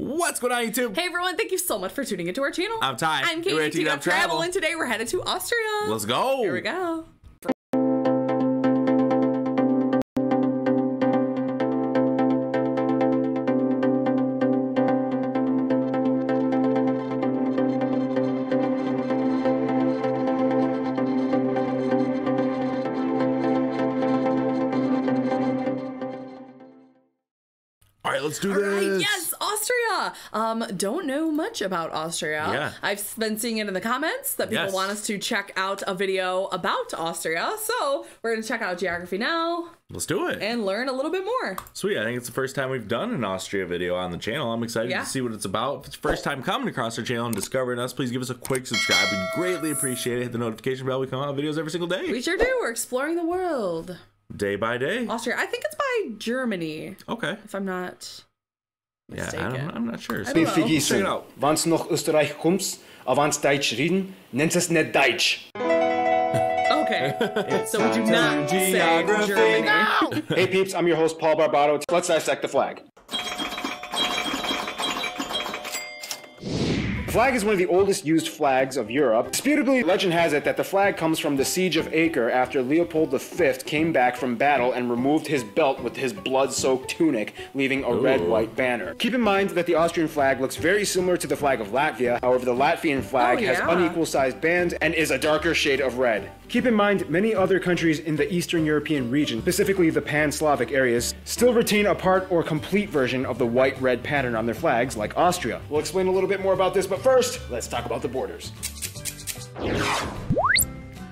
What's going on, YouTube? Hey everyone, thank you so much for tuning into our channel. I'm Ty. I'm Katie, Teed Up Travel, and today we're headed to Austria. Let's go. Here we go. All right, let's do this. Yes, Austria. Don't know much about Austria. Yeah. I've been seeing it in the comments that people want us to check out a video about Austria. So we're going to check out geography now. Let's do it. And learn a little bit more. Sweet. I think it's the first time we've done an Austria video on the channel. I'm excited to see what it's about. If it's your first time coming across our channel and discovering us, please give us a quick subscribe. We'd greatly appreciate it. Hit the notification bell. We come out with videos every single day. We sure do. We're exploring the world. Day by day. Austria. I think it's by Germany. Okay. If I'm not mistaken. Yeah, I'm not sure. I don't know. Check it out. Wann's noch Österreich kommst, wann's Deutsch reden, nennt es nicht Deutsch. Okay. So we do not say Germany. No! Hey peeps, I'm your host Paul Barbato. Let's dissect the flag. The flag is one of the oldest used flags of Europe. Disputably, legend has it that the flag comes from the Siege of Acre after Leopold V came back from battle and removed his belt with his blood-soaked tunic, leaving a red-white banner. Keep in mind that the Austrian flag looks very similar to the flag of Latvia. However, the Latvian flag has unequal-sized bands and is a darker shade of red. Keep in mind, many other countries in the Eastern European region, specifically the Pan-Slavic areas, still retain a part or complete version of the white-red pattern on their flags, like Austria. We'll explain a little bit more about this, but first, let's talk about the borders.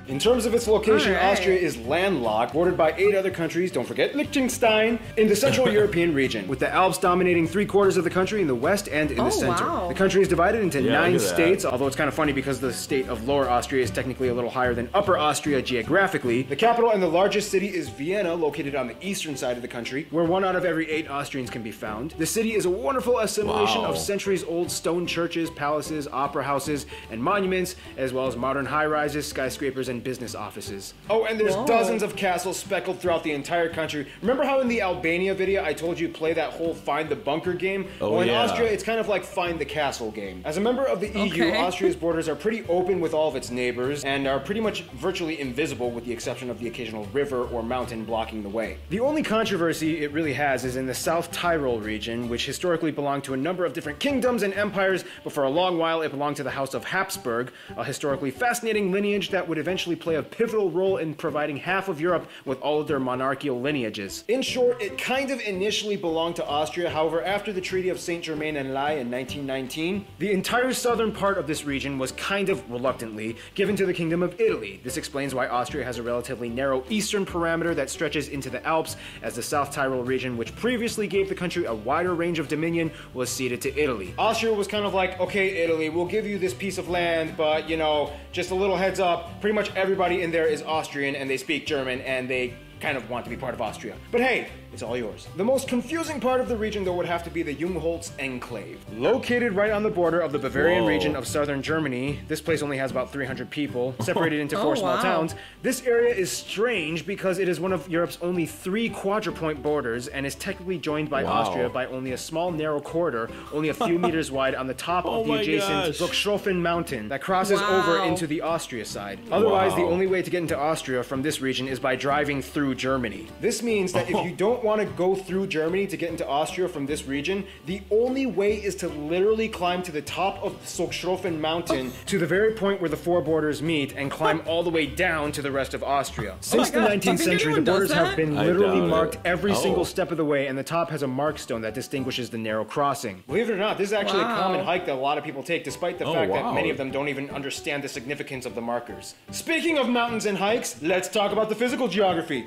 In terms of its location, Austria is landlocked, bordered by 8 other countries, don't forget Liechtenstein, in the Central European region, with the Alps dominating 3/4 of the country in the west and in the center. Wow. The country is divided into 9 states, although it's kind of funny because the state of Lower Austria is technically a little higher than Upper Austria geographically. The capital and the largest city is Vienna, located on the eastern side of the country, where 1 out of every 8 Austrians can be found. The city is a wonderful assimilation of centuries-old stone churches, palaces, opera houses, and monuments, as well as modern high-rises, skyscrapers, and business offices. Oh, and there's dozens of castles speckled throughout the entire country. Remember how in the Albania video I told you play that whole find the bunker game? Well, in Austria, it's kind of like find the castle game. As a member of the EU, Austria's borders are pretty open with all of its neighbors and are pretty much virtually invisible with the exception of the occasional river or mountain blocking the way. The only controversy it really has is in the South Tyrol region, which historically belonged to a number of different kingdoms and empires, but for a long while it belonged to the House of Habsburg, a historically fascinating lineage that would eventually play a pivotal role in providing half of Europe with all of their monarchical lineages. In short, it kind of initially belonged to Austria. However, after the Treaty of Saint-Germain-en-Laye in 1919, the entire southern part of this region was kind of reluctantly given to the Kingdom of Italy. This explains why Austria has a relatively narrow eastern parameter that stretches into the Alps, as the South Tyrol region, which previously gave the country a wider range of dominion, was ceded to Italy. Austria was kind of like, okay, Italy, we'll give you this piece of land, but, you know, just a little heads up, pretty much everybody in there is Austrian and they speak German and they kind of want to be part of Austria. But hey, it's all yours. The most confusing part of the region, though, would have to be the Jungholz Enclave. Located right on the border of the Bavarian region of southern Germany, this place only has about 300 people, separated into 4 small towns. This area is strange because it is one of Europe's only 3 quadrupoint borders and is technically joined by Austria by only a small narrow corridor, only a few meters wide on the top of the adjacent Buchshofen mountain that crosses over into the Austria side. Otherwise, the only way to get into Austria from this region is by driving through Germany. This means that if you don't want to go through Germany to get into Austria from this region, the only way is to literally climb to the top of the Buchshofen mountain to the very point where the 4 borders meet and climb all the way down to the rest of Austria. Since the 19th century, the borders have been literally marked every single step of the way, and the top has a mark stone that distinguishes the narrow crossing. Believe it or not, this is actually a common hike that a lot of people take, despite the fact that many of them don't even understand the significance of the markers. Speaking of mountains and hikes, let's talk about the physical geography.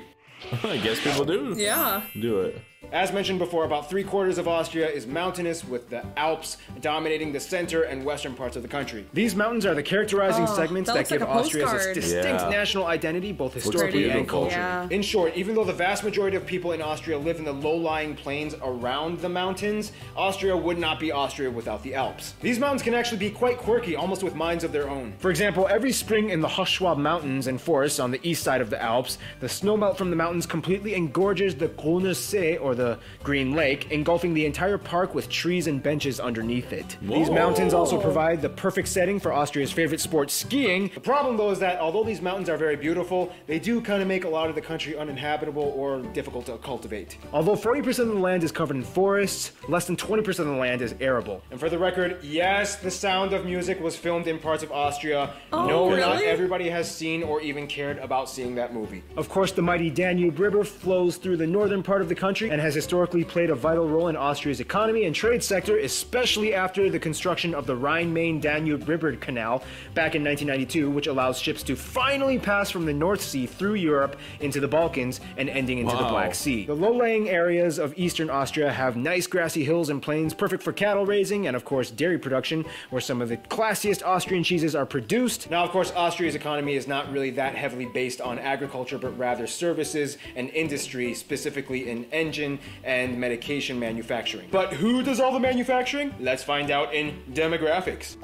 I guess people do. Yeah. Do it. As mentioned before, about 3/4 of Austria is mountainous, with the Alps dominating the center and western parts of the country. These mountains are the characterizing segments that give Austria its distinct national identity, both historically and culturally. In short, even though the vast majority of people in Austria live in the low-lying plains around the mountains, Austria would not be Austria without the Alps. These mountains can actually be quite quirky, almost with minds of their own. For example, every spring in the Hochschwab Mountains and forests on the east side of the Alps, the snowmelt from the mountains completely engorges the Grüner See, or the the Green Lake, engulfing the entire park with trees and benches underneath it. Whoa. These mountains also provide the perfect setting for Austria's favorite sport, skiing. The problem though is that although these mountains are very beautiful, they do kind of make a lot of the country uninhabitable or difficult to cultivate. Although 40% of the land is covered in forests, less than 20% of the land is arable. And for the record, yes, The Sound of Music was filmed in parts of Austria. No, really? not everybody has seen or even cared about seeing that movie. Of course, the mighty Danube River flows through the northern part of the country and has historically played a vital role in Austria's economy and trade sector, especially after the construction of the Rhine-Main-Danube River Canal back in 1992, which allows ships to finally pass from the North Sea through Europe into the Balkans and ending into the Black Sea. The low-lying areas of eastern Austria have nice grassy hills and plains, perfect for cattle raising and of course dairy production, where some of the classiest Austrian cheeses are produced. Now of course Austria's economy is not really that heavily based on agriculture, but rather services and industry, specifically in engine and medication manufacturing. But who does all the manufacturing? Let's find out in demographics.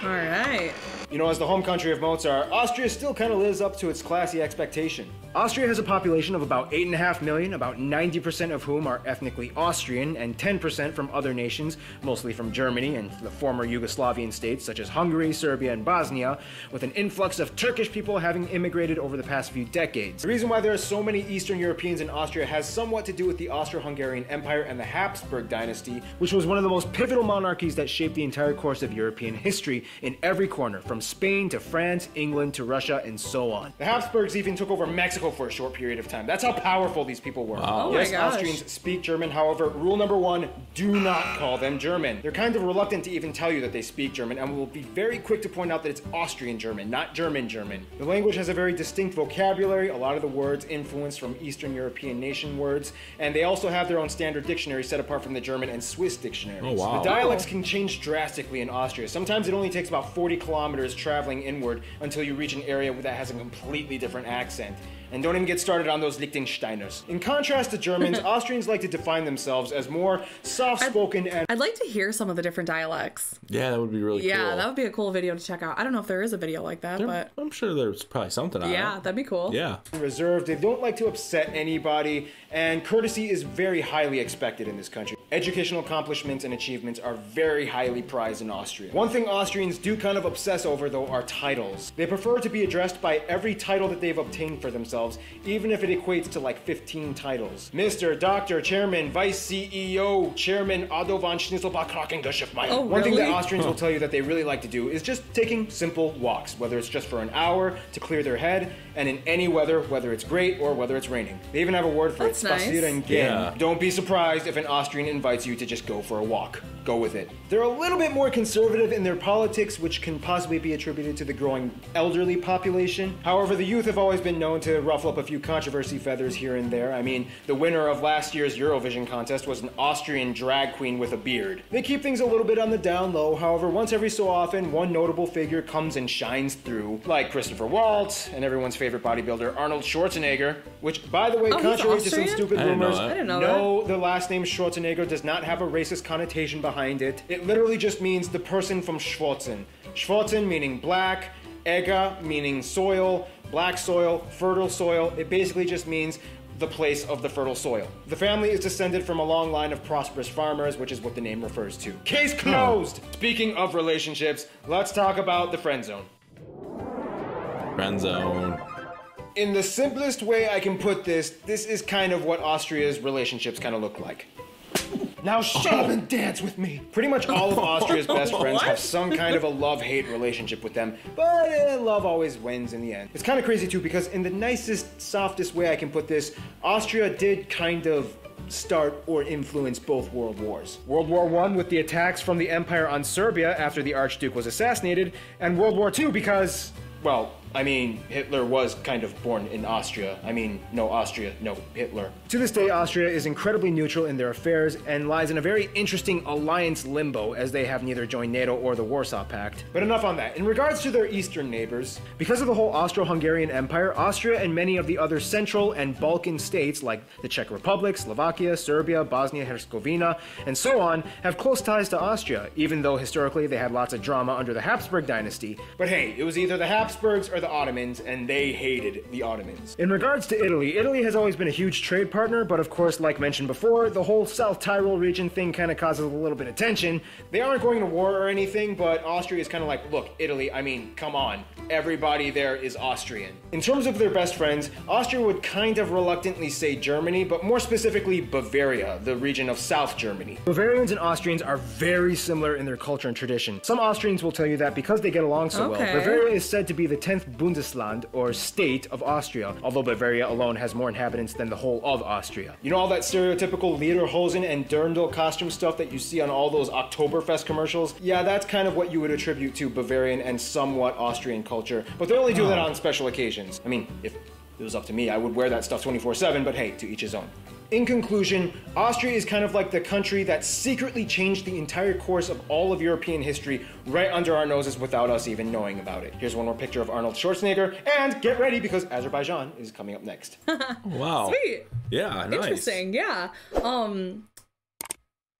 All right. You know, as the home country of Mozart, Austria still kind of lives up to its classy expectation. Austria has a population of about 8.5 million, about 90% of whom are ethnically Austrian, and 10% from other nations, mostly from Germany and the former Yugoslavian states such as Hungary, Serbia, and Bosnia, with an influx of Turkish people having immigrated over the past few decades. The reason why there are so many Eastern Europeans in Austria has somewhat to do with the Austro-Hungarian Empire and the Habsburg dynasty, which was one of the most pivotal monarchies that shaped the entire course of European history in every corner, from Spain to France, England to Russia, and so on. The Habsburgs even took over Mexico for a short period of time. That's how powerful these people were. Oh yes, my gosh. Austrians speak German. However, rule number one, do not call them German. They're kind of reluctant to even tell you that they speak German, and will be very quick to point out that it's Austrian German, not German German. The language has a very distinct vocabulary, a lot of the words influenced from Eastern European nation words, and they also have their own standard dictionary set apart from the German and Swiss dictionaries. Oh, wow. The dialects can change drastically in Austria. Sometimes it only takes about 40 kilometers traveling inward until you reach an area that has a completely different accent. And don't even get started on those Liechtensteiners. In contrast to Germans, Austrians like to define themselves as more soft-spoken and... I'd like to hear some of the different dialects. Yeah, that would be really cool. Yeah, that would be a cool video to check out. I don't know if there is a video like that, but... I'm sure there's probably something on it. Yeah, that'd be cool. Yeah. reserved. They don't like to upset anybody, and courtesy is very highly expected in this country. Educational accomplishments and achievements are very highly prized in Austria. One thing Austrians do kind of obsess over, though, are titles. They prefer to be addressed by every title that they've obtained for themselves, even if it equates to like 15 titles. Mr., Dr., Chairman, Vice CEO, Chairman Otto von Schnitzelbach-Krakengeschäftsmeier. Oh, One thing that really? Austrians will tell you that they really like to do is just taking simple walks, whether it's just for an hour to clear their head, and in any weather, whether it's great or whether it's raining. They even have a word for That's it, nice. Spazierengehen. Yeah. Don't be surprised if an Austrian invites you to just go for a walk. Go with it. They're a little bit more conservative in their politics, which can possibly be attributed to the growing elderly population. However, the youth have always been known to ruffle up a few controversy feathers here and there. I mean, the winner of last year's Eurovision contest was an Austrian drag queen with a beard. They keep things a little bit on the down low. However, once every so often, one notable figure comes and shines through, like Christopher Waltz and everyone's favorite bodybuilder Arnold Schwarzenegger, which, by the way, he's contrary to some Austrian? stupid I didn't know rumors, that. I didn't know no, the last name Schwarzenegger does not have a racist connotation behind it. It literally just means the person from Schwarzen. Schwarzen meaning black, Egger meaning soil, black soil, fertile soil. It basically just means the place of the fertile soil. The family is descended from a long line of prosperous farmers, which is what the name refers to. Case closed! Speaking of relationships, let's talk about the friend zone. Friend zone. In the simplest way I can put this, this is kind of what Austria's relationships kind of look like. Now shut up and dance with me! Pretty much all of Austria's best friends have some kind of a love-hate relationship with them, but love always wins in the end. It's kind of crazy too, because in the nicest, softest way I can put this, Austria did kind of start or influence both world wars. World War I with the attacks from the Empire on Serbia after the Archduke was assassinated, and World War II because, well, I mean, Hitler was kind of born in Austria. I mean, no Austria, no Hitler. To this day, Austria is incredibly neutral in their affairs and lies in a very interesting alliance limbo, as they have neither joined NATO or the Warsaw Pact. But enough on that. In regards to their eastern neighbors, because of the whole Austro-Hungarian Empire, Austria and many of the other Central and Balkan states like the Czech Republic, Slovakia, Serbia, Bosnia-Herzegovina, and so on, have close ties to Austria, even though historically they had lots of drama under the Habsburg dynasty. But hey, it was either the Habsburgs or the Ottomans, and they hated the Ottomans. In regards to Italy, Italy has always been a huge trade partner, but of course, like mentioned before, the whole South Tyrol region thing kind of causes a little bit of tension. They aren't going to war or anything, but Austria is kind of like, look, Italy, I mean, come on. Everybody there is Austrian. In terms of their best friends, Austria would kind of reluctantly say Germany, but more specifically Bavaria, the region of South Germany. Bavarians and Austrians are very similar in their culture and tradition. Some Austrians will tell you that because they get along so well, Bavaria is said to be the 10th Bundesland, or state, of Austria, although Bavaria alone has more inhabitants than the whole of Austria. You know all that stereotypical lederhosen and dirndl costume stuff that you see on all those Oktoberfest commercials? Yeah, that's kind of what you would attribute to Bavarian and somewhat Austrian culture, but they only do that on special occasions. I mean, if it was up to me, I would wear that stuff 24/7, but hey, to each his own. In conclusion, Austria is kind of like the country that secretly changed the entire course of all of European history right under our noses without us even knowing about it. Here's one more picture of Arnold Schwarzenegger, and get ready because Azerbaijan is coming up next. Wow. Sweet. Yeah, nice. Interesting, yeah. All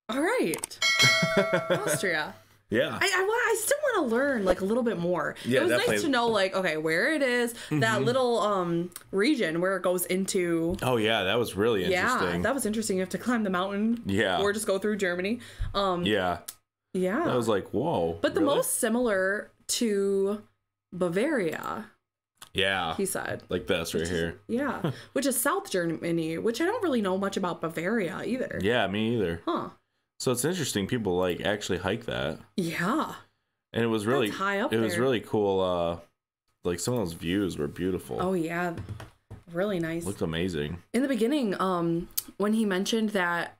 right. Austria. Yeah. I still want to learn like a little bit more. Yeah, it was definitely. nice to know like, okay, where it is, that little region where it goes into. Oh yeah, that was really interesting. Yeah, that was interesting. You have to climb the mountain. Yeah. Or just go through Germany. Yeah. Yeah. I was like, whoa. But the most similar to Bavaria. Yeah. He said. Like this right here. Yeah. Which is South Germany, which I don't really know much about Bavaria either. Yeah, me either. Huh. So it's interesting. People like actually hike that. Yeah. And it was really That's high up it was there. really cool. Like some of those views were beautiful. Oh yeah. Really nice. Looked amazing. In the beginning, when he mentioned that,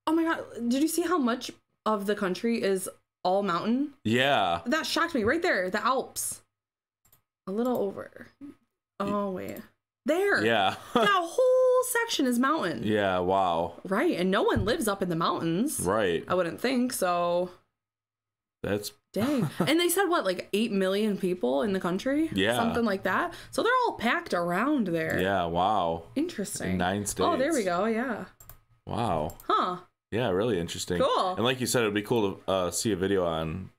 oh my god, did you see how much of the country is all mountain? Yeah. That shocked me right there. The Alps. A little over. Oh wait. There. Yeah. That whole section is mountain. Yeah, wow. Right, and no one lives up in the mountains. Right. I wouldn't think so. That's dang. And they said what, like 8 million people in the country? Yeah. Something like that. So they're all packed around there. Yeah, wow. Interesting. In 9 states. Oh, there we go. Yeah. Wow. Huh. Yeah, really interesting. Cool. And like you said, it would be cool to see a video on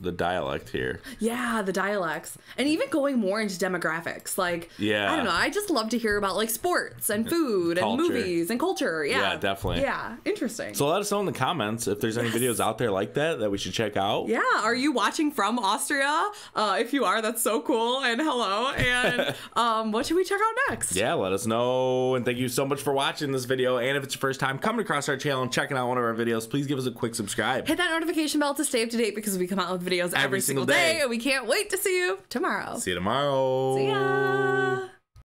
the dialect here. Yeah, the dialects. And even going more into demographics. Like, yeah. I don't know. I just love to hear about like sports and food and movies and culture. Yeah. Yeah, definitely. Yeah. Interesting. So let us know in the comments if there's any videos out there like that we should check out. Yeah. Are you watching from Austria? If you are, that's so cool. And hello. And what should we check out next? Yeah, let us know. And thank you so much for watching this video. And if it's your first time coming across our channel and checking out one of our videos, please give us a quick subscribe. Hit that notification bell to stay up to date because we come out with videos every single day. And we can't wait to see you tomorrow. See you tomorrow. See ya.